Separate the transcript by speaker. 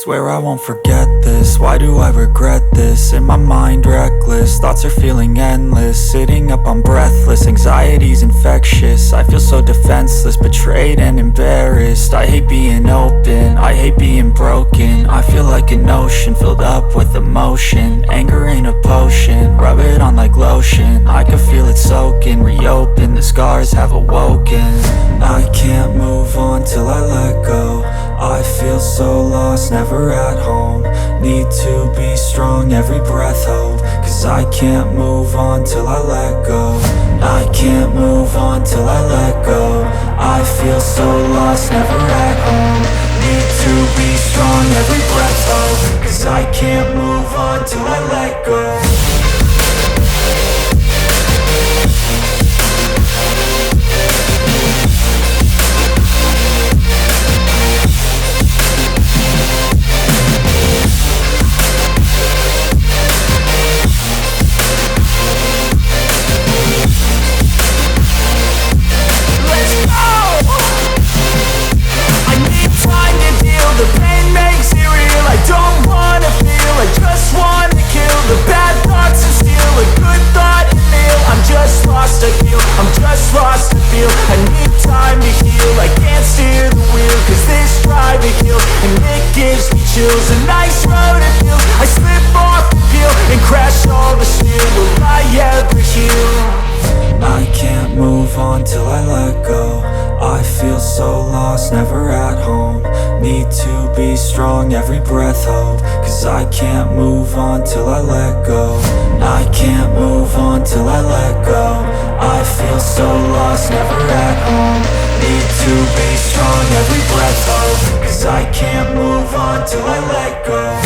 Speaker 1: Swear I won't forget this, why do I regret this? In my mind reckless, thoughts are feeling endless. Sitting up I'm breathless, anxiety's infectious. I feel so defenseless, betrayed and embarrassed. I hate being open, I hate being broken. I feel like an ocean filled up with emotion. Anger ain't a potion, rub it on like lotion. I can feel it soaking, reopen, the scars have awoken. I can't move on till I let go. I feel so lost, never at home. Need to be strong, every breath hope. Cause I can't move on till I let go. I can't move on till I let go. I feel so lost, never at home. Need to be strong, every breath hope. Cause I can't move on till I let go. I'm just lost to feel. I need time to heal. I can't steer the wheel, cause this driving kills. And it gives me chills. A nice road to feel. I slip off the peel and crash all the steel. Will I ever heal? I can't move on till I let go. I feel so lost, never at home. Need to be strong, every breath hope. Cause I can't move on till I let go. I can't move on till I let go. I feel so lost, never at home. Need to be strong, every breath hope. Cause I can't move on till I let go.